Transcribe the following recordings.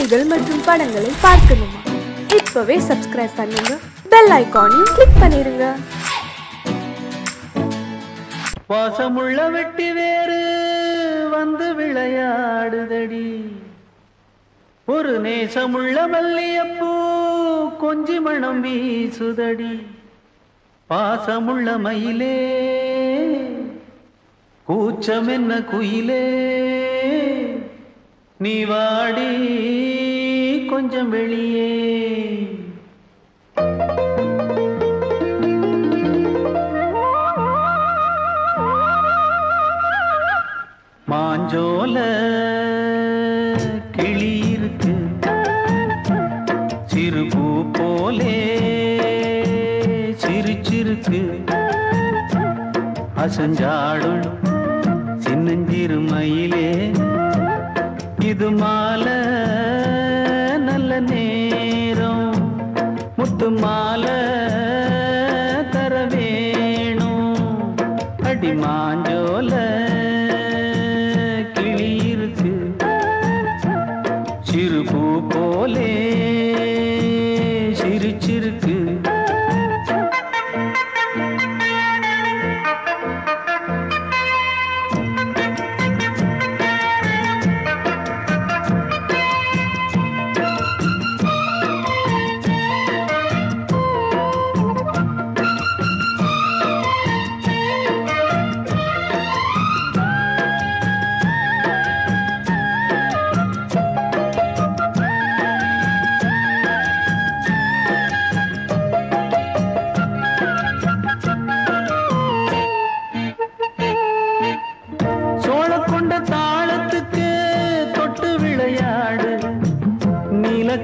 கதைகள் மற்றும் படங்களை பார்க்கணுமா? இப்பவே சப்ஸ்கிரைப் பண்ணுங்க, பெல் ஐகானையும் கிளிக் பண்ணிருங்க. பாசமுள்ள வெட்டி வேறு வந்து விளையாடுதடி, ஒரு நேசமுள்ள மல்லியப்பூ கொஞ்சி மணம் வீசுதடி. பாசமுள்ள மயிலே கூச்சம் என்ன குயிலே, நீ வாடி கொஞ்சம் வெளியே. மாஞ்சோல கிளி இருக்கு, சிறுபூ போலே சிரிச்சிருக்கு. அசஞ்சாடும் சின்னஞ்சிறு மயிலே, இது மாலை நல்ல நேரம், முத்து மாலை தர வேணும். அடி மாஞ்சோல கிளி இருக்கு, சிறுபூ போலே சிரிச்சிருக்கு.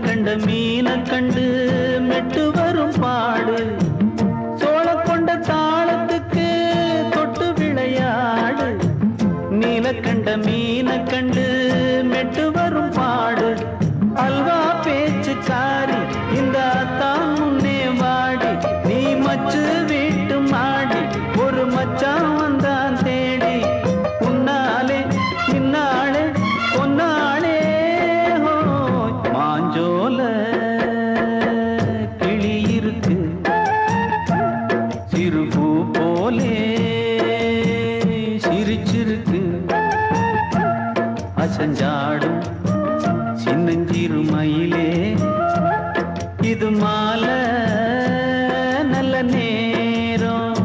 கண்ட மீன கண்டு மெட்டு வரும் பாடு, சோழ கொண்ட தாளத்துக்கு தொட்டு விளையாடு. நீல கண்ட மீன கண்டு மெட்டு வரும் பாடு. அல்வா பேச்சுக்காரி இந்த தான் முன்னே வாடி, நீ மச்சு வீட்டு மாடி, ஒரு மச்சான் வந்தான் தேடி. உன்னாலே இன்னாலே பொன்னாலே மாஞ்சோல கிளி இருக்கு, சிறுபூ போலே சிரிச்சிருக்கு. அசஞ்சாடும் சின்னஞ்சிறு மயிலே, இது மாலை நல்ல நேரம்,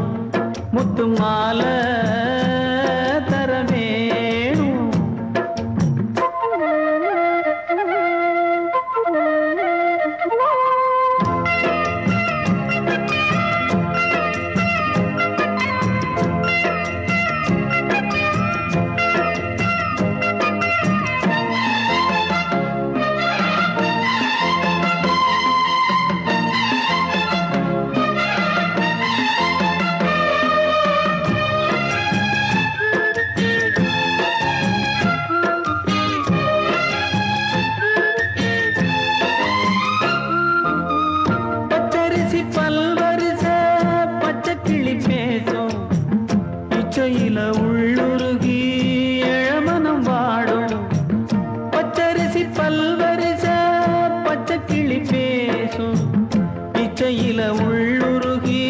முத்து மாலை தர வேணும். பல்வரிச பச்சை கிளி பேசும், இச்சையில உள்ளுருகி இளமனம் வாடும். பச்சரிசி பல்வரிச பச்சை கிளி பேசும், இச்சையில உள்ளுருகி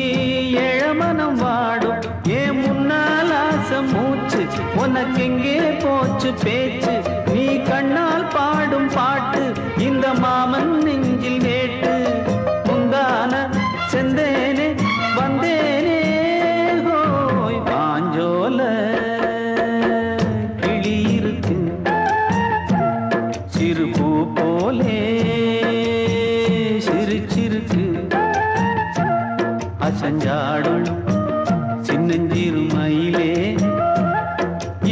இளமனம் வாடும். ஏன் முன்னால் ஆசை மூச்சு, உனக்கெங்கே போச்சு பேச்சு, நீ கண்ணால் பாடும் பாட்டு இந்த மாமன் நெஞ்சில் வேட்டு. செந்தேனே வந்தேனே ஹோய், மாஞ்சோல கிளி இருக்கு, சிறுபூ போலே சிரிச்சிருக்கு. அசஞ்சாடும் சின்னஞ்சிறு மயிலே,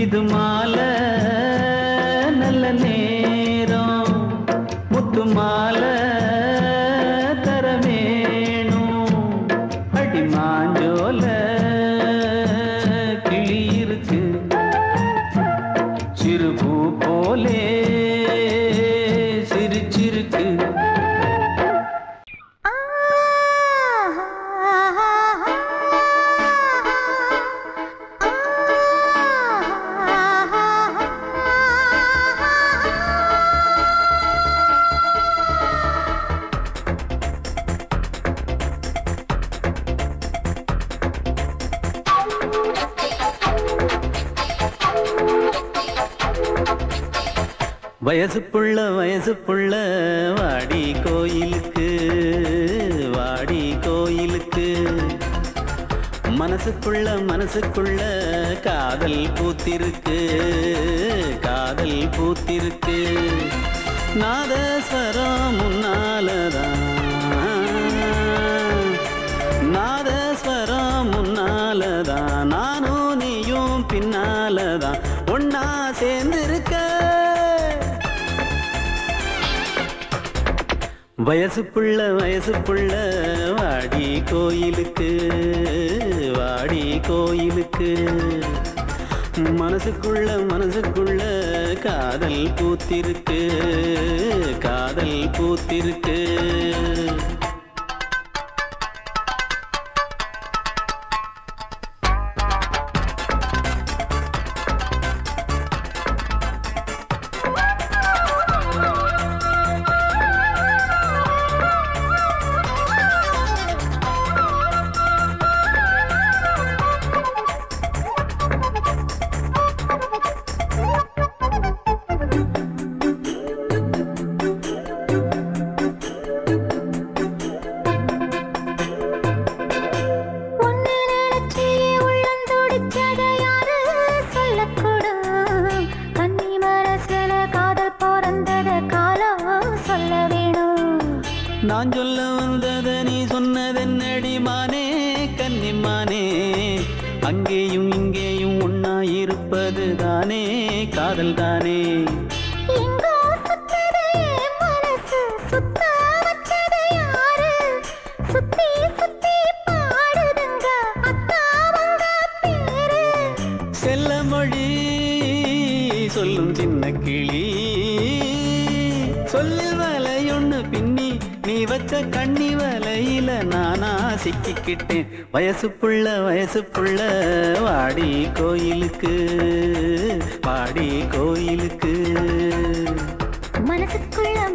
இது மாலை நல்ல நேரம், முத்து மாலை தர வேணும். அடி மாஞ்சோல கிளி இருக்கு, சிறுபூ போலே சிரிச்சிருக்கு. வயசு புள்ள வாடி கோயிலுக்கு வாடி கோயிலுக்கு மனசுக்குள்ள காதல் பூத்திருக்கு காதல் பூத்திருக்கு நாதஸ்வரம் முன்னாலதான் நாதஸ்வரம் முன்னாலதான் நானும் நீயும் பின்னாலதான் ஒன்னா சேர்ந்திருக்க வயசு புள்ள வாடி கோயிலுக்கு வாடி கோயிலுக்கு மனசுக்குள்ள காதல் பூத்திருக்கு காதல் பூத்திருக்கு நான் சொல்ல வந்தத நீ சொன்னதென்னடி மானே கன்னிமானே அங்கேயும் இங்கேயும் ஒன்னா இருப்பது தானே காதல் தானே செல்ல மொழி சொல்லும் சின்ன கிளி சொல்லில் வலையொன்னு பின்னி நீ வச்ச கண்ணி வலையில நானா சிக்கிக்கிட்டேன் வயசு புள்ள வாடி கோயிலுக்கு வாடி கோயிலுக்கு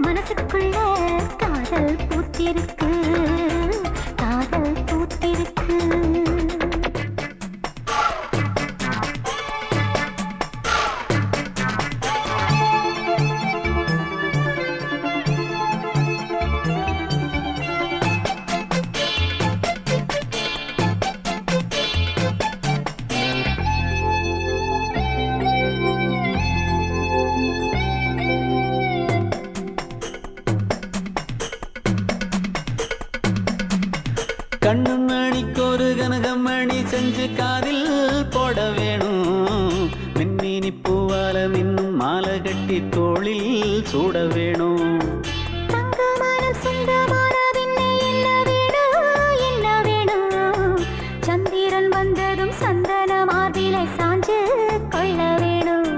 மனசுக்குள்ள காதல் பூத்திருக்கு காதல் பூத்திருக்கு கண்ணு மணிக்கொரு கனகமணி செஞ்சு காதில் போட வேணும் மின்மினி பூவால மின்னும் மாலை கட்டி தோளில் சூட வேணும் சந்திரன் வந்ததும் சந்தன மார்பிலை சாஞ்சு கொள்ள வேணும்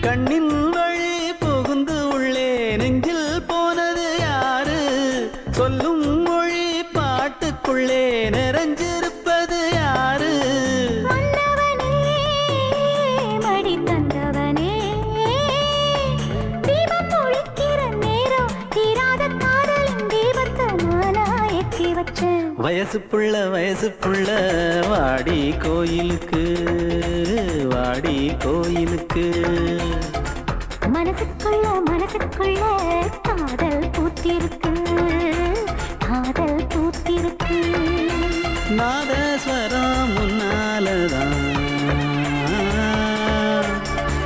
கண்ணின் வழி புகுந்து உள்ளே நெஞ்சில் போனது யாரு சொல்லும் மொழி பாட்டுக்குள்ளே நிறைஞ்சிருப்பது யாரு மன்னவனே மடி தந்தவனே தீபம் ஒழிக்கிற நேரம் தீராத காதலின் தீபத்தை நானா ஏற்றி வச்சேன் வயசு புள்ள வாடி கோயிலுக்கு வாடி கோயிலுக்கு மனசுக்குள்ள காதல் பூத்திருக்கு காதல் பூத்திருக்கு நாதஸ்வரம் முன்னாலதான்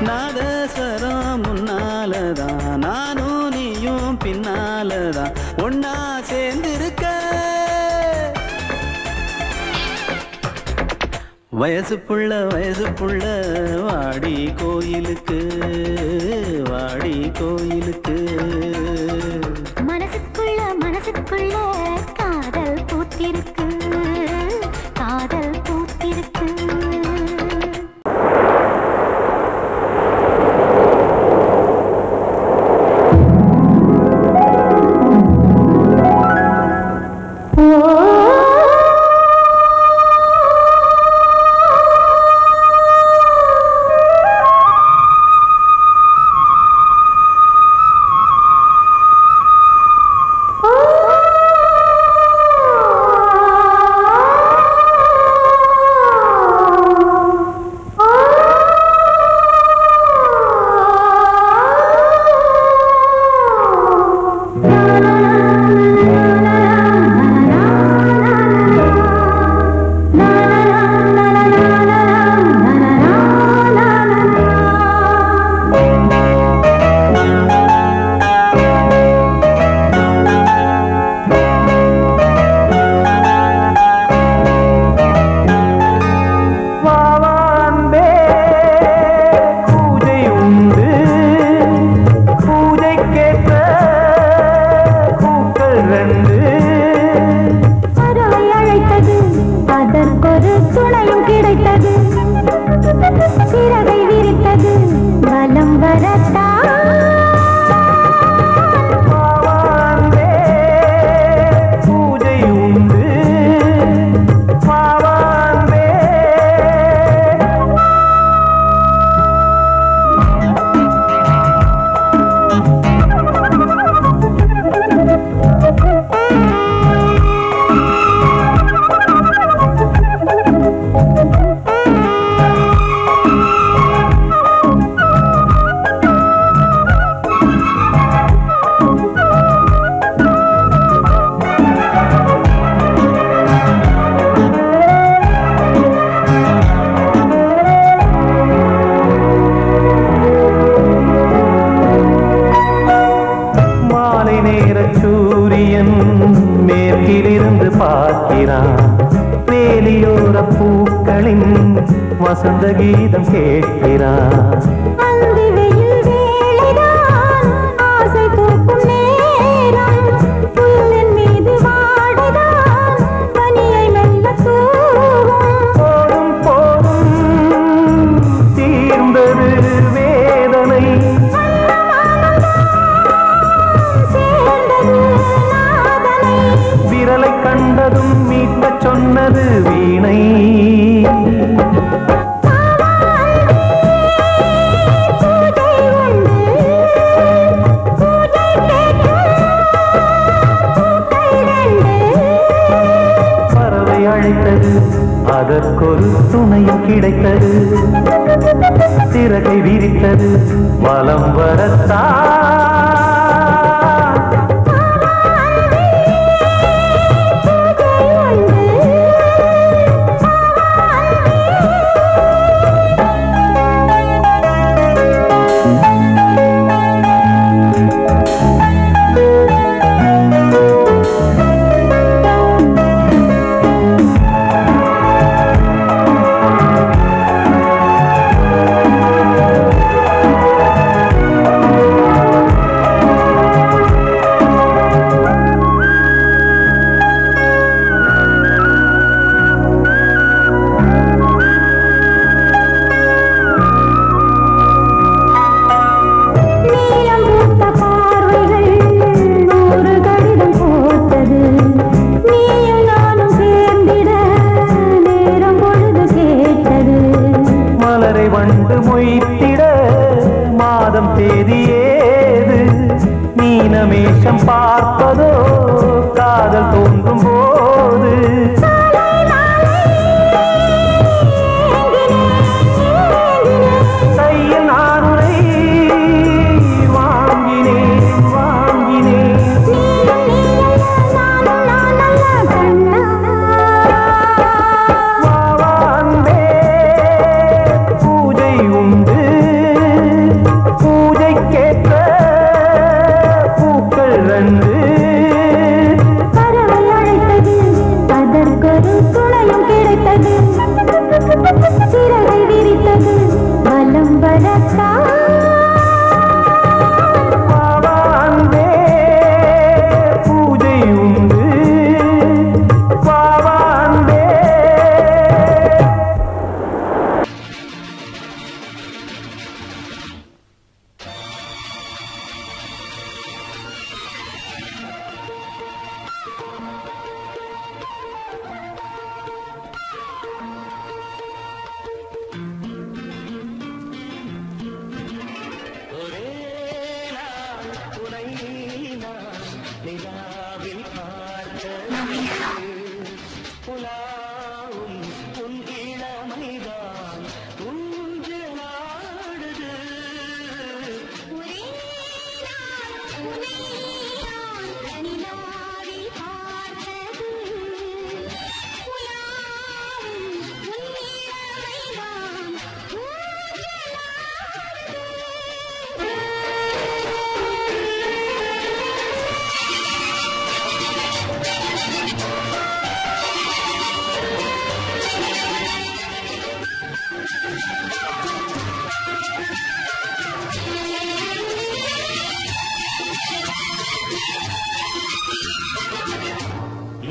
நாதஸ்வரம் முன்னாலதான் நானும் நீயும் பின்னாலதான் ஒன்னா சேர்ந்திருக்க வயசு புள்ள வாடி கோயிலுக்கு வாடி கோயிலுக்கு மனசுக்குள்ள காதல் பூத்திருக்கு காதல் பூத்திருக்கு நேர சூரியன் மேற்கிலிருந்து பார்க்கிறான். வேலியோர பூக்களின் வசந்த கீதம் கேட்கிறான். சொன்னது வீணை. பறவை அழைத்தது, அதற்கொரு துணையும் கிடைத்தது. சிறகை விரித்தது, வலம் வரத்தா. வண்டு மொய்த்திட மாதம் தேதியேது. மீனமேஷம் பார்ப்பதோ காதல் தோன்றும் போது. கையில் நானுரை வாங்கினேன் வாங்கினேன். சிறகை விரித்தது, வலம் வரத்தா. பாவாந்தே பூஜை உண்டு, பாவாந்தே.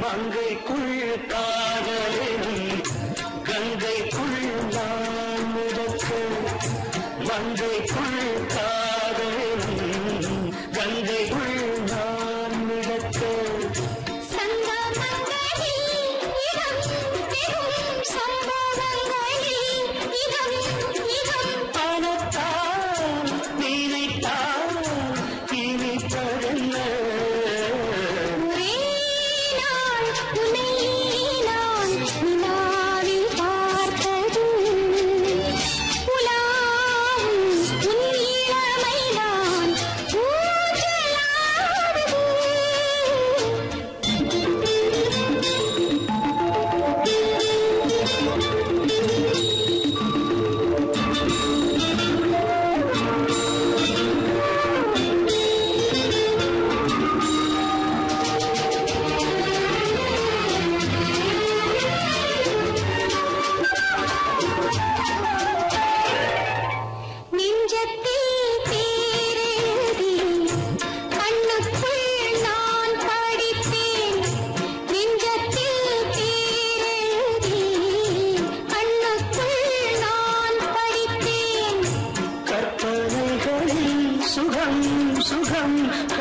மங்கைக்குள் காதலின் கங்கைக்குள் நான் மிதக்க. மங்கைக்குள் காதலின் கங்கைக்குள் நான் மிதக்க. பணத்தால் நினைத்தால் இனிப்பதென்ன. பார்த்தது உலாவும் உன் இளமை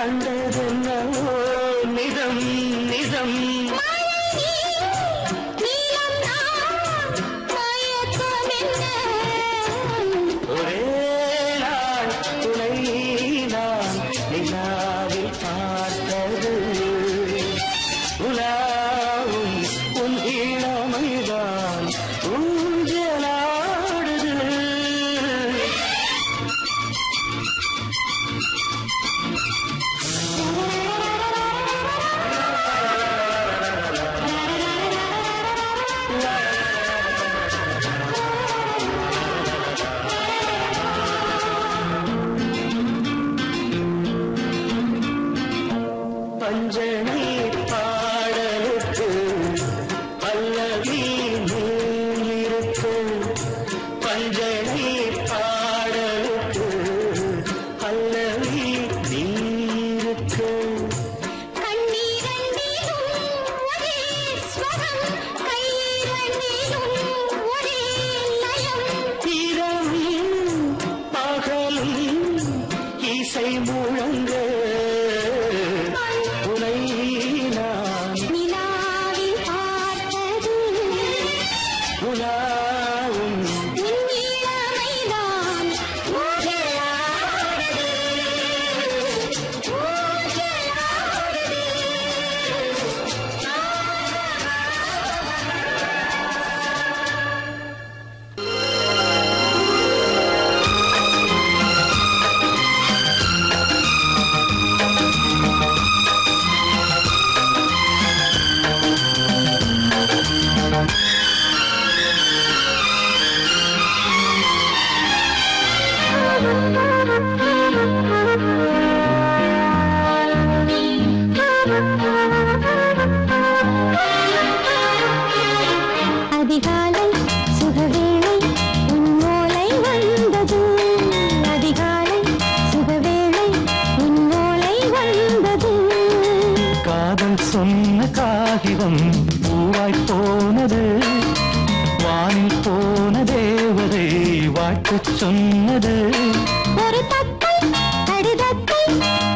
கண்டதென்னவோ நிதம் நிதம் ஒரே நாள் துணை நான் நிலாவில் பார்த்தது உலாவும் உன் இளமைதான் ஊஞ்சலாடுது பஞ்சனை பாடலுக்கு பல்லவி இருக்கு பஞ்சனை பாடலுக்கு பல்லவி இருக்கு இரவும் பகலும் இசை முழங்க உனை நான் உலாவும் அதிகாலை சுகவேளை உன்னோலை வந்தது அதிகாலை சுகவேளை உன்னோலை வந்தது காதல் சொன்ன காகிதம் பூவாய் போனது வானில் போன தேவதை வாழ்த்து சொன்னது ஒரு தத்தை கடிதத்தை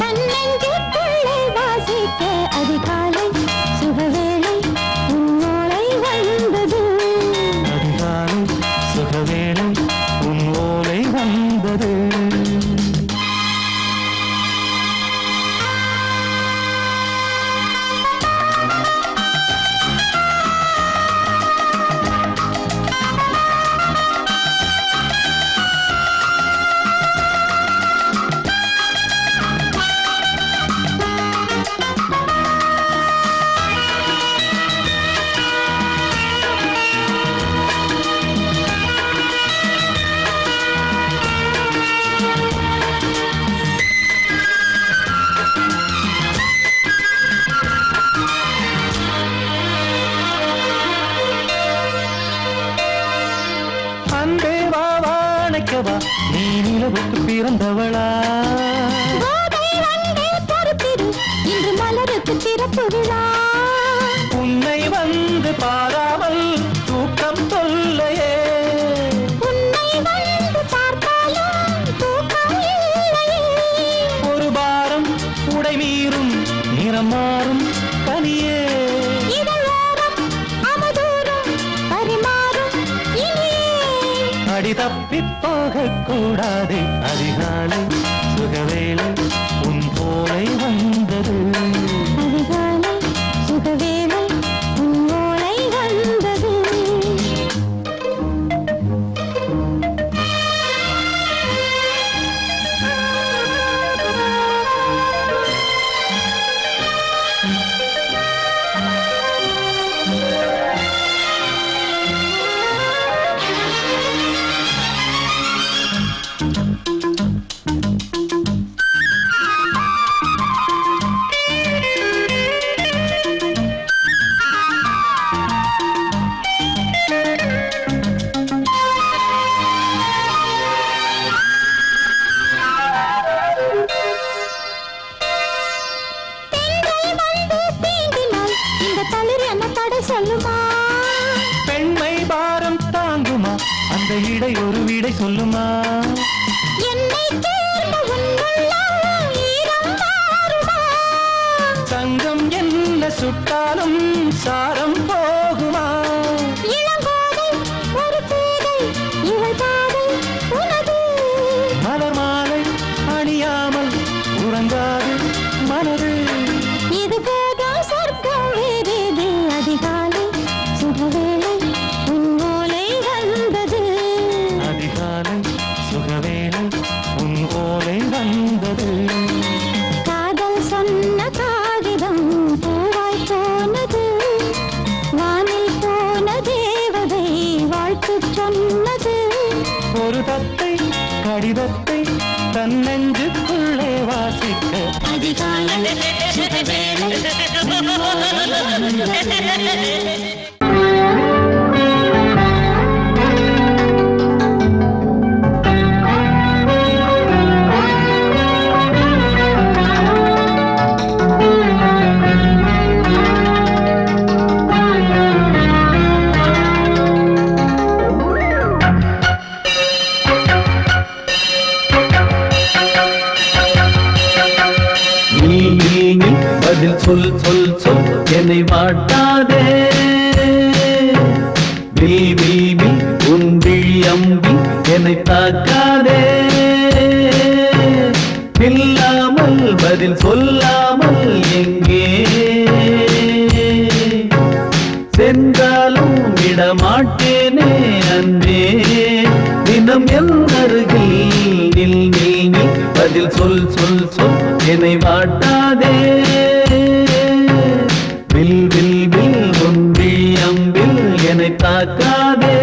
தன்னெஞ்சுக்குள்ளே வாசிக்க அதிகாலை சுகவேளை உன்னோலை வந்தது அதிகாலை சுகவேளை உன் ஓலை வந்தது அன்பே வா வாழைக்கவா நீ நிலவுக்கு பிறந்தவளா கோதை வந்தே பொறுப்பிரு இன்று மலருக்கு திறப்பு விழா உன்னை வந்து பாராமல் தூக்கம் தொல்லையே உன்னை வந்து பார்த்தாலும் தூக்கம் இல்லையே ஒரு பாரம் உடை மீறும் நிறம் மாறும் கனியே இதழோரம் அவதூறும் பரிமாறும் இனியே அடி தப்பி போகக் கூடாது அதிகாலை சுகவேளை உன் போலை வந்தது அதிகாலை சுகவேளை உன்னோலை வந்தது சொல்லுமா பெண்மை பாரம் தாங்குமா அந்த இடை ஒரு விடை சொல்லுமா என்னை தேர்ந்த உன்னுள்ளம் ஈரம் மாறுமா சுட்டாலும் சாரம் போகுமா? இளங்கோதை ஒரு பேதை இவள் பாதை உனது. மலர் மாலை அணியாமல் உறங்காது மனது. இது போதும் சொர்க்கம் வேறேது. அதிகாலை சுகவேளை உன் ஓலை வந்தது. அதிகாலை சுகவேளை உன் ஓலை வந்தது. காதல் சொன்ன காகிதம் பூவாய் போனது. வானில் போன தேவதை வாழ்த்து சொன்னது. ஒரு தத்தை கடிதத்தை தன் நெஞ்சுக்குள்ளே வாசிக்க அதிகாலை சுகவேளை உன் ஓலை வந்தது. பதில் சொல் சொல் சொல் என்னை வாட்டாதே. வில் வில் வில் உன் விழி அம்பி என்னை தாக்காதே. இல்லாமல் பதில் சொல்லாமல் எங்கே சென்றாலும் விடமாட்டேனே அன்பே. தினம் என் அருகில் நில் நில் நில் பதில் சொல் சொல் சொல் என்னை வாட்டாதே. வில் வில் வில் உன் விழி அம்பில் என்னை தாக்காதே.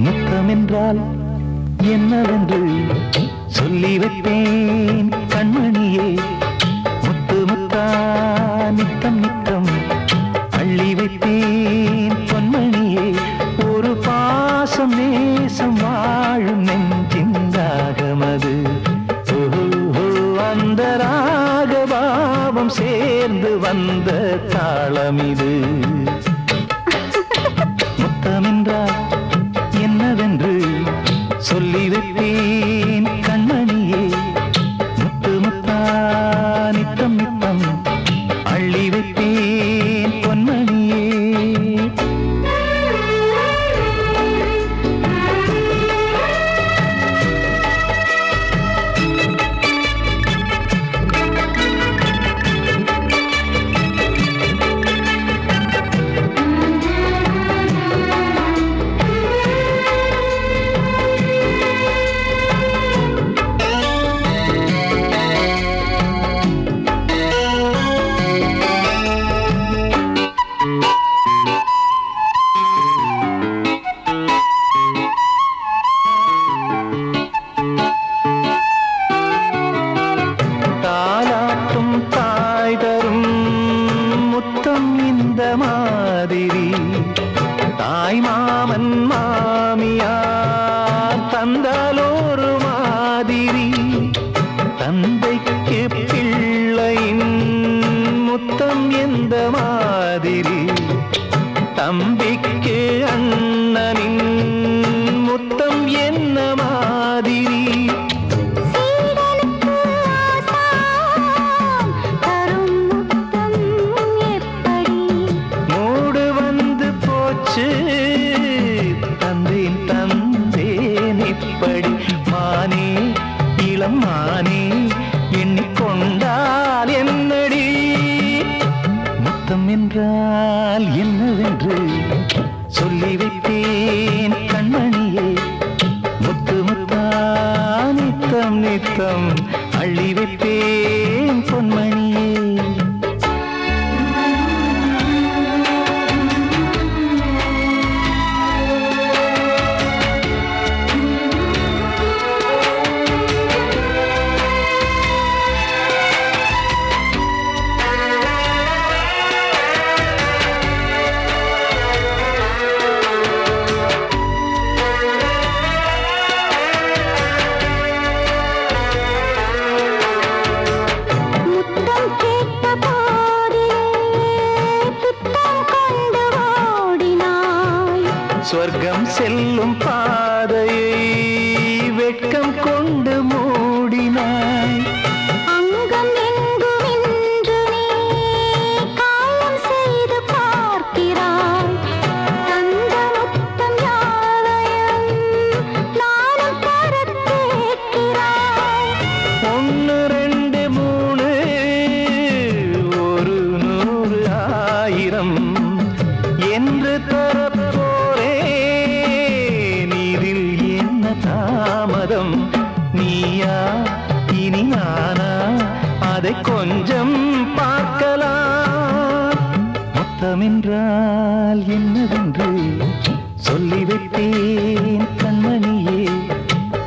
முத்தம் என்றால் என்னவென்று சொல்லி வைப்பேன் கண்மணியே. முத்து முத்தா நித்தம் நித்தம் அள்ளி வைப்பேன் பொன்மணியே. ஒரு பாசம் நேசம் வாழும் நெஞ்சிந்தாகமது. அந்த ராகபாவம் சேர்ந்து வந்த தாளம் இது. முத்தமென்றால் என்னவென்று சொல்லி வைப்பேன் கண்மணியே. முத்து முத்தா நித்தம் நித்தம் அள்ளி வைப்பேன் பொன்மணியே. சொர்க்கம் செல்லும் பாதையை வெட்கம் கொண்டு மூடினாய். அங்கம் எங்கும் இன்று நீ காயம் செய்து பார்க்கிறாய். தந்த முத்தம் யாவையும் நானும் தரக் கேட்கிறாய். 1 2 3 ஒரு 100 1000 என்று தாமதம். நீயா இனி நானா அதை கொஞ்சம் பார்க்கலாம். முத்தமென்றால் என்னவென்று சொல்லி வைப்பேன் கண்மணியே.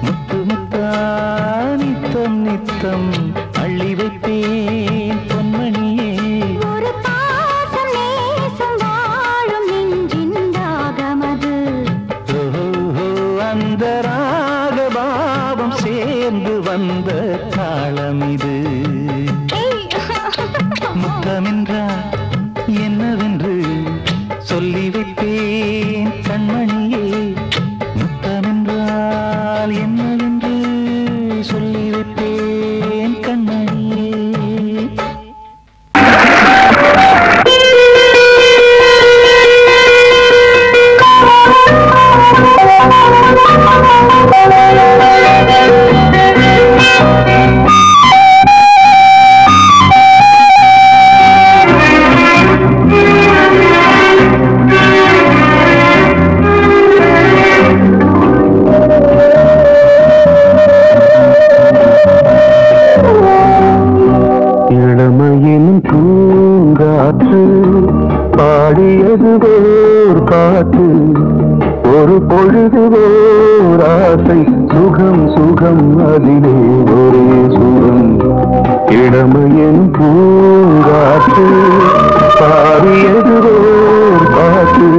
முத்து முத்தா நித்தம் நித்தம் அள்ளி வைப்பேன் பொன்மணியே. ஒரு பாசம் நேசம் வாழும் நெஞ்சின் தாகமது. அந்த ராகபாவம் சேர்ந்து வந்த தாளம் இது. முத்தமென்றால் என்னவென்று சொல்லி வைப்பேன் கண்மணியே. முத்தமென்றால் என்னவென்று சொல்லி வைப்பேன் கண்மணியே. எதுவோர் ஆசை சுகம் சுகம் அதிலே ஒரே சுகம் இளமையின் பூங்காற்று பாரியதுவோர் பாட்டு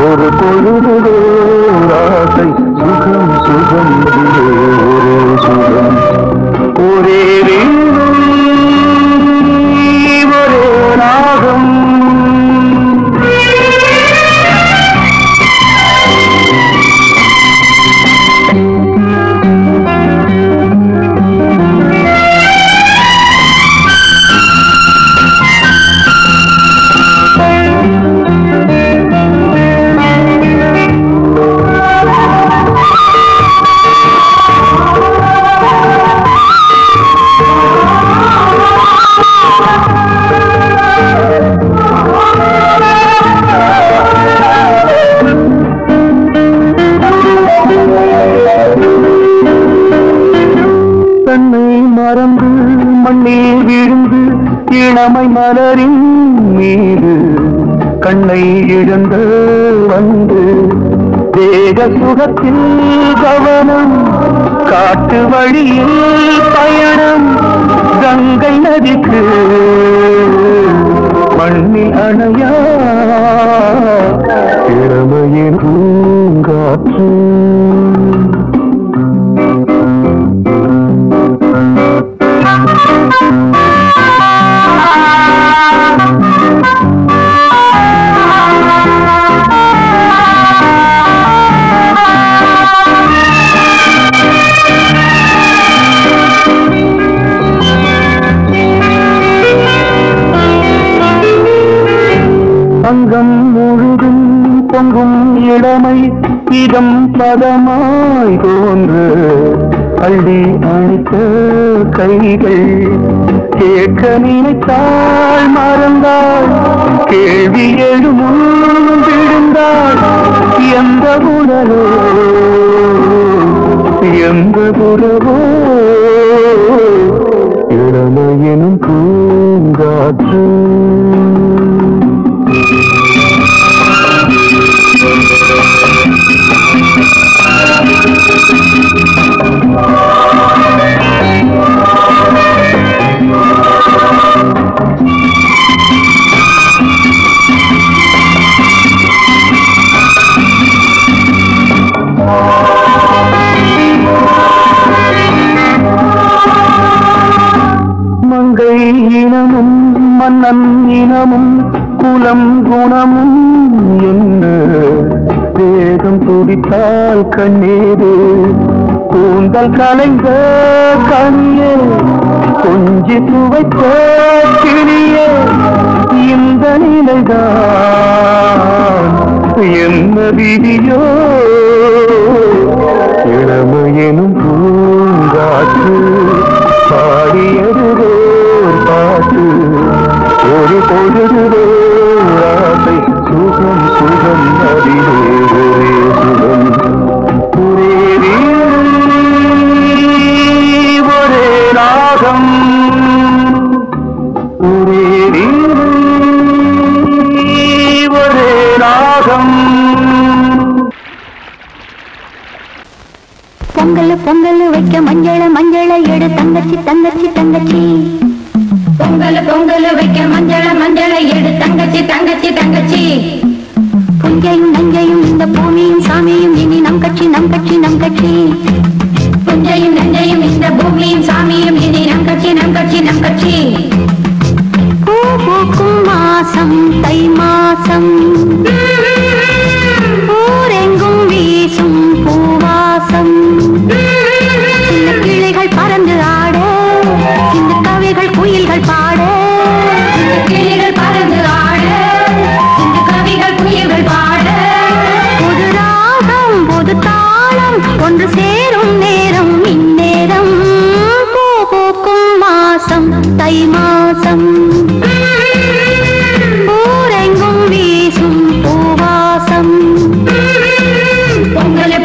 ஒரு பொழுதுவோர் ஆசை சுகம் சுகம் அதிலே ஒரே சுகம் ஒரே வீணை ஒரே ராகம் இளமை மலரின் மீது கண்ணை இழந்து வந்து தேக சுகத்தில் கவனம் காட்டு வழியில் பயணம் கங்கை நதிக்கு மண்ணில் அணையா இளமையின் பூங்காற்று அங்கம் முழுதும் பொங்கும் இளமை இதம் பதமாய் தோன்று அள்ளி அணித்த கைகள் கேட்க நினைத்தாள் மறந்தாள் கேள்வி எழுமுன் விழுந்தாள் எந்த உணரோ எந்த புறவோ இளமையெனும் பூங்காற்று மங்கை இனமும் மன்னன் இனமும் குலம் குணமும் என்ன வேகம் துடித்தால் கண்ணீரு கூந்தல் கலைந்த கனியே கொஞ்சி துவைத்த கிளியே இந்த நிலைதான் என்ன விதியோ இளமையெனும் பூங்காற்று பாடியதுவோர் பாட்டு ஒரு பொழுதுவோர் ஆசை சுகம் சுகம் அதிலே ஒரே சுகம் ஒரே வீணை ஒரே ராகம் ஒரே வீணை ஒரே ராகம் பொங்கல் பொங்கல் வைக்க மஞ்சள மஞ்சள எடு தங்கச்சி தங்கச்சி தங்கச்சி பொங்கல் பொங்கல் வைக்க மஞ்சள மஞ்சள எடு தங்கச்சி தங்கச்சி தங்கச்சி புஞ்சையும் நஞ்சையும் இந்த பூமியும் சாமியும் இனி நம் கட்சி நம் கட்சி நம் கட்சி புஞ்சையும் நஞ்சையும் இந்த பூமியும் சாமியும் இனி நம் கட்சி நம் கட்சி நம் கட்சி பூ பூக்கும் மாசம் தை மாசம் ஊரெங்கும் வீசும் பூவாசம் சின்ன கிளிகள் பறந்து ஆட சின்ன கவிகள் குயில்கள் பாட சின்ன கிளிகள் பறந்து ஆட சின்ன கவிகள் குயில்கள் பாட புது ராகம் புது தாளம் ஒன்று சேரும் நேரம் இந்நேரம் பூ பூக்கும் மாசம் தை மாசம் ஊரெங்கும் வீசும் பூவாசம் பொங்கல்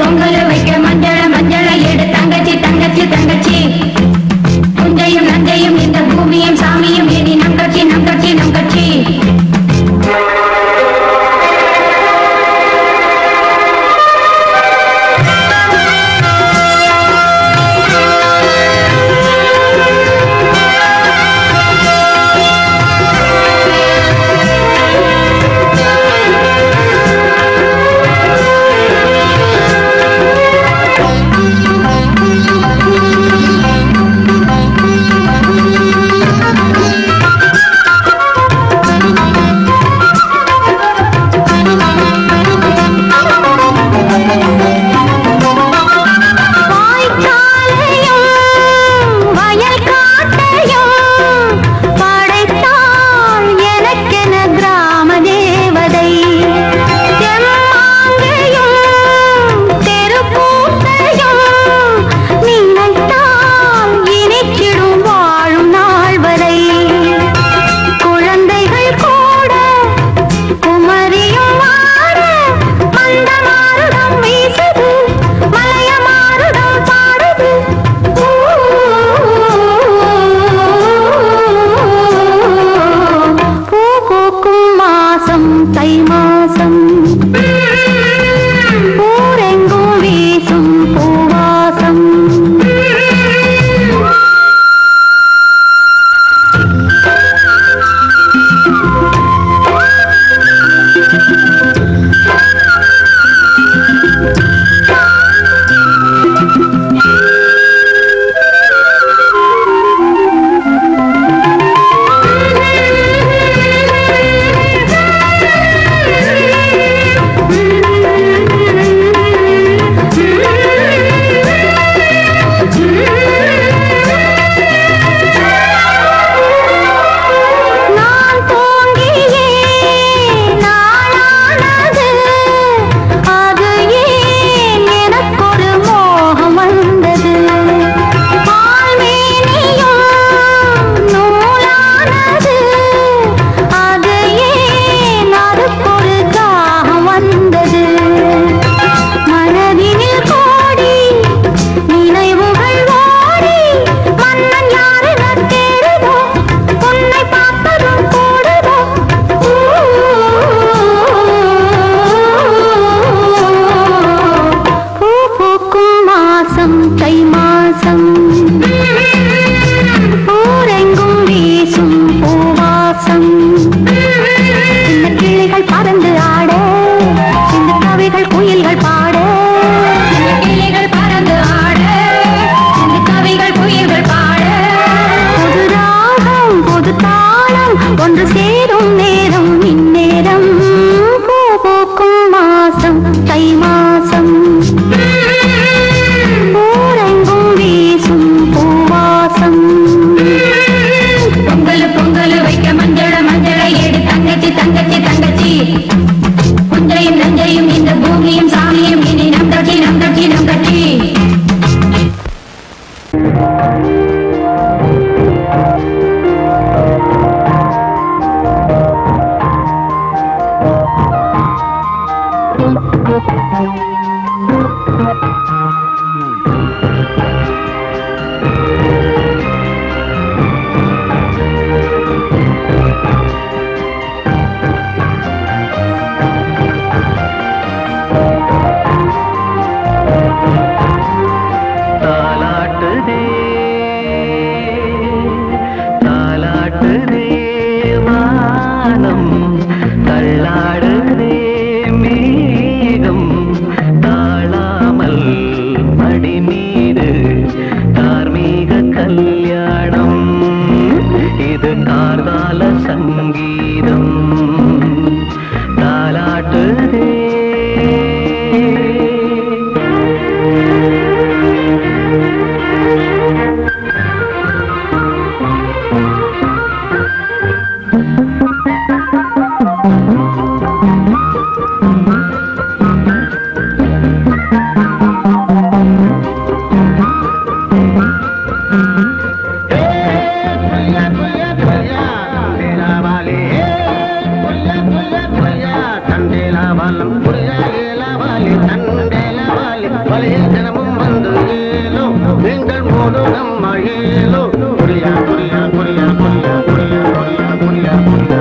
தினமும் வந்து ஏலோ எங்கள் மோது நம்ம ஏலோ புரியா புரியா புரியா புரியா புரியா புரியா புரியா புரியா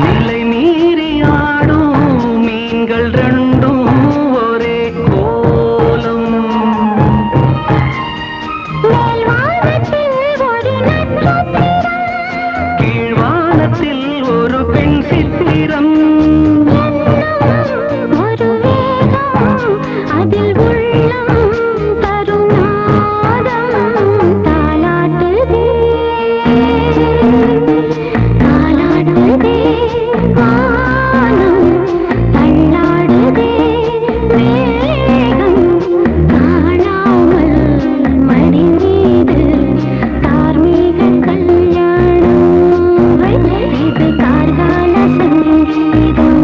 நிலை மீறி ஆடும் மீன்கள் ரெண்டும் ஒரே கோலம் கீழ்வானத்தில் ஒரு பெண் சித்திரம் அதில் உள்ளம் தருநாதம் தாலாட்டுதே தாலாட்டுதே வானம் தள்ளாடுதே மேகம் காணாமல் மடி மீது தார்மீக கல்யாணம் இது கார்கால சங்கீதம்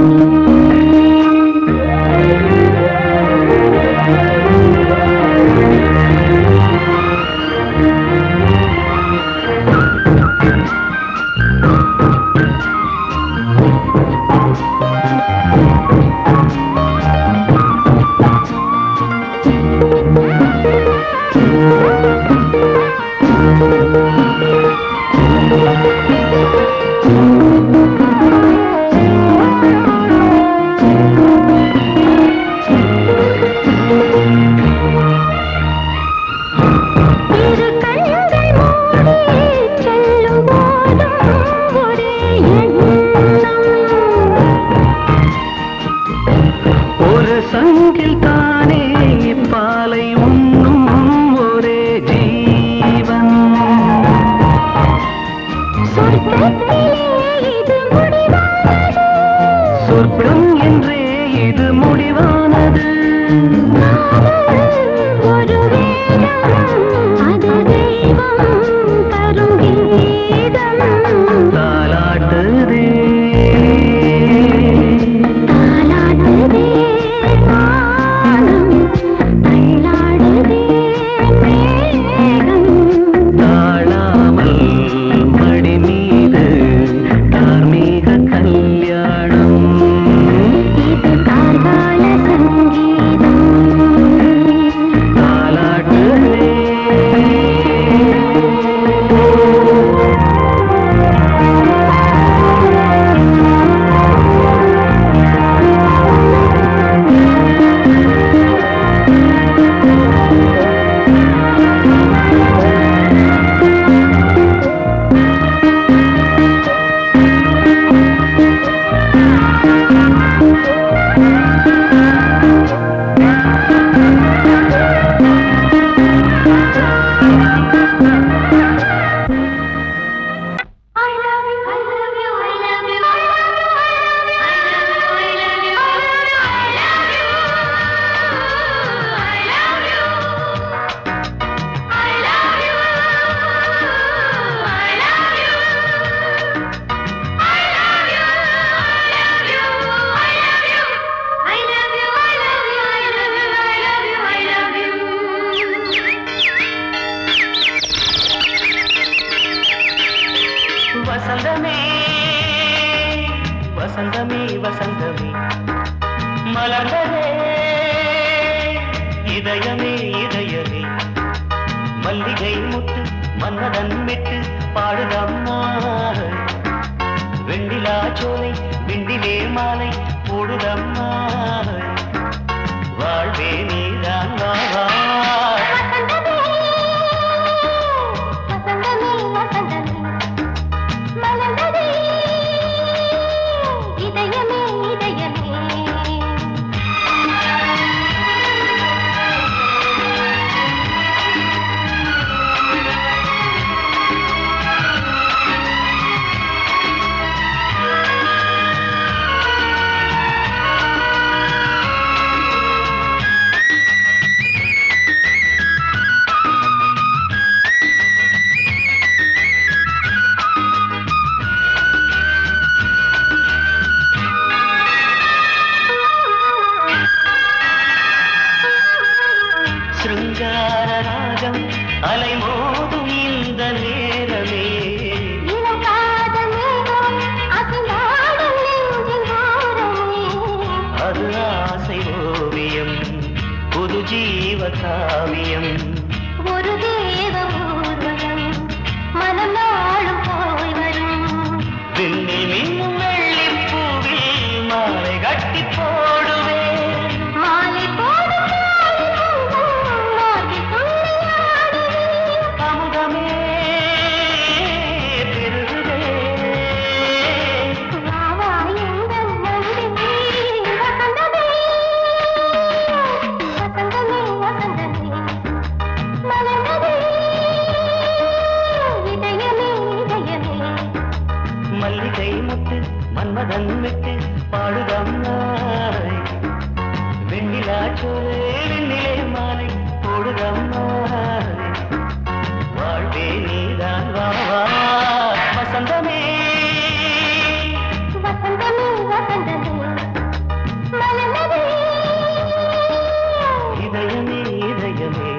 இரு கண்கள் மூடி செல்லும் போதும் ஒரே எண்ணம் ஒரு சங்கில் தானே பாலை உண்ணும் ஒரே ஜீவன் சொர்க்கத்திலே இது முடிவானது சொர்க்கம் என்றே இது முடிவானது ஒரு வேதம் அது தெய்வம் தரும் கீதம் தாலாட்டுதே தாலாட்டுதே வானம் தள்ளாடுதே மேகம் தாழாமல் மடி மீது தார்மீக கல்யாணம் இது கார்கால சங்கீதம் தாலாட்டுதே வசந்தமே வசந்தமே வசந்தமே மலர்ந்ததே இதயமே இதயமே மல்லிகை முட்டு மன்னதன் விட்டு பாடுதம்மா வெண்ணிலா சோலை விண்டிலே மாலை போடுதம்மா வாழ்வே நீதான் வா வா வசந்தமே வசந்தமே மலர்ந்ததே இதயமே இதயமே ஜீவ காவியம் ஒரு தேவ ஊர்வலம் மனம் நாளும் போய் வரும் விண்ணில் மின்னும் வெள்ளி பூவில் மாலை கட்டி போடுவேன் மாலை போடும் அமுதமே பெருகுதே மல்லிகை முத்து மன்மதன் விட்டு பாடுதம் நாய் வெண்ணிலா சோலை வெண்ணிலே மாலை போடுதம் நாய் வாழ்வே நீதான் வா வா வசந்தமே வசந்தமே வசந்தமே மலர்ந்ததே இதயமே இதயமே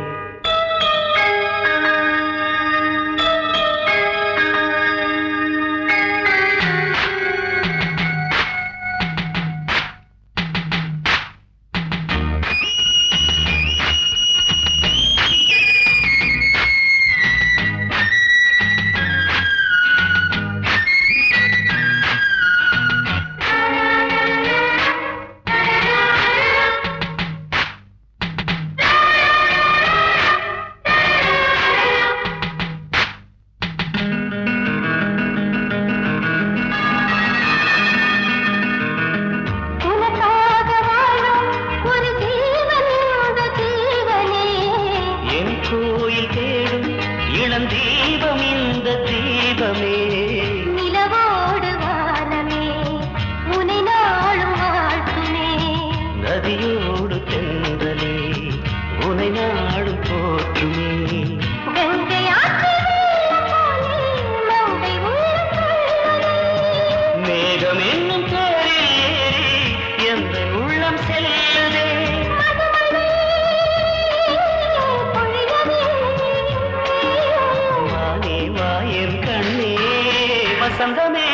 வசந்தமே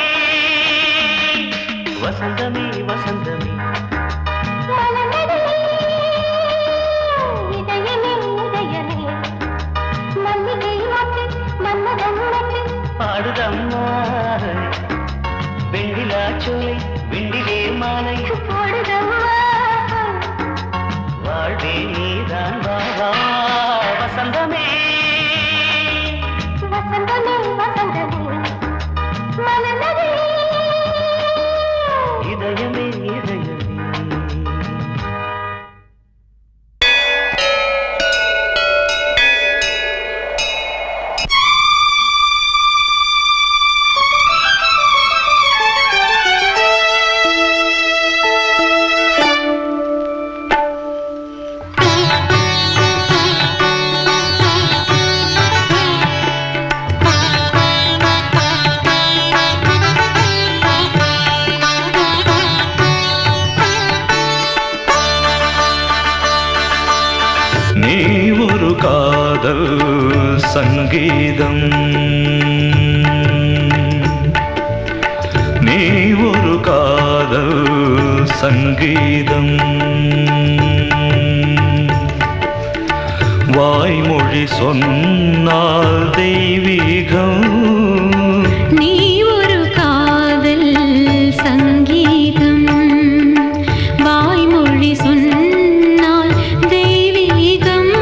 வசந்தமே வசந்தமே இதயமே இதயமே மல்லிகை மொட்டு மன்மதன் மொட்டு பாடுதம்மா வெண்ணிலா சோலை வெண்ணிலே மாலை போடுதம்மா வாழ்வே நீதான் வா வா வசந்தமே வசந்தமே வசந்தமே மலர்ந்ததே இதயமே இதயமே சங்கீதம் நீ ஒரு காதல் சங்கீதம் வாய்மொழி சொன்னால் தெய்வீகம் நீ ஒரு காதல் சங்கீதம் வாய்மொழி சொன்னால் தெய்வீகம்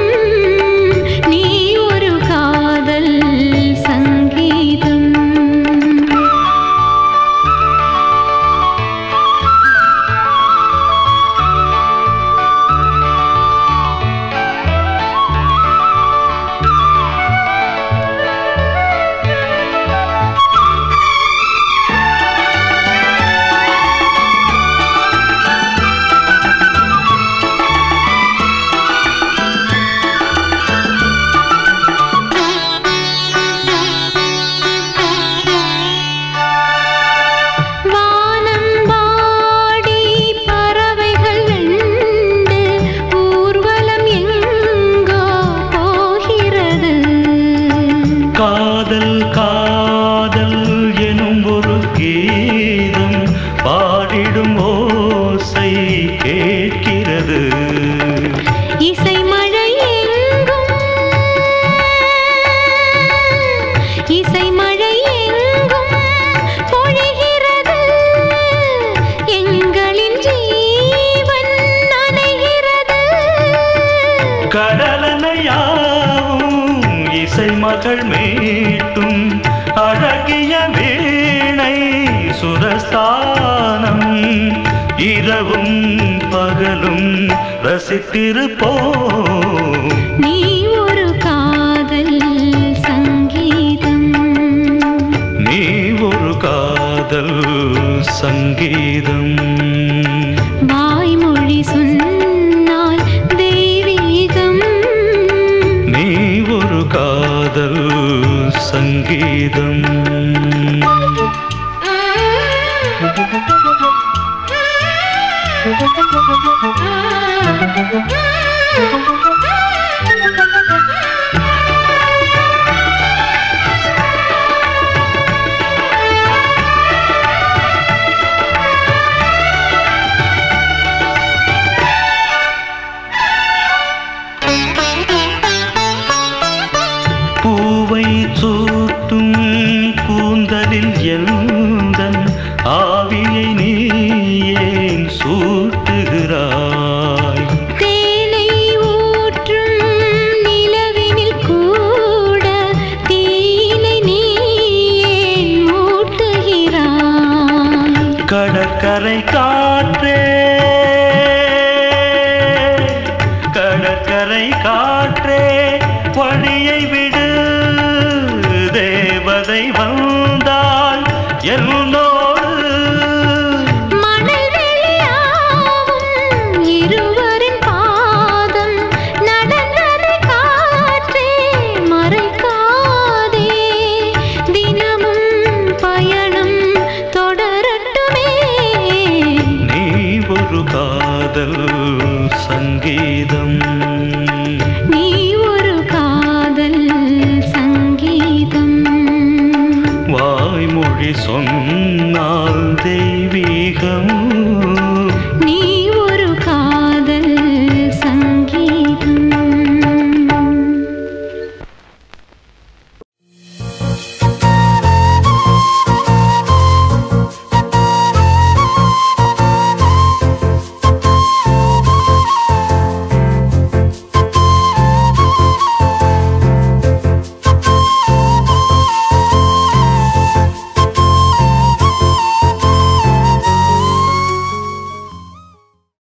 நீ ஒரு காதல் சங்கீதம் மகள் மீட்டும் அழகிய வீணை சுரஸ்தானம் இரவும் பகலும் ரசித்திருப்போம். நீ ஒரு காதல் சங்கீதம், நீ ஒரு காதல் சங்கீதம். வாய்மொழி சொன்னால் தெய்வீகம், நீ ஒரு காதல் சங்கீதம். பூவை சூட்டும் கூந்தலில் எந்தன் ஆவியை நீ ஏன் சூட்டுகிறாய்? தேனை ஊற்றும் நிலவினில் கூட தீனை நீ ஏன் மூட்டுகிறாய்? கடற்கரை காற்றே, கடற்கரை காற்றே வழியை விடு, தேவதை வந்தால் என்னோடு. மணல் வெளியாகும் இருவரின் பாதம் நடந்ததை காற்றே மறைக்காதே, தினமும் பயணம் தொடரட்டுமே. நீ ஒரு காதல் சங்கீதம், நீ ஒரு காதல் சங்கீதம். வாய்மொழி சொன்னால் தெய்வீகம்.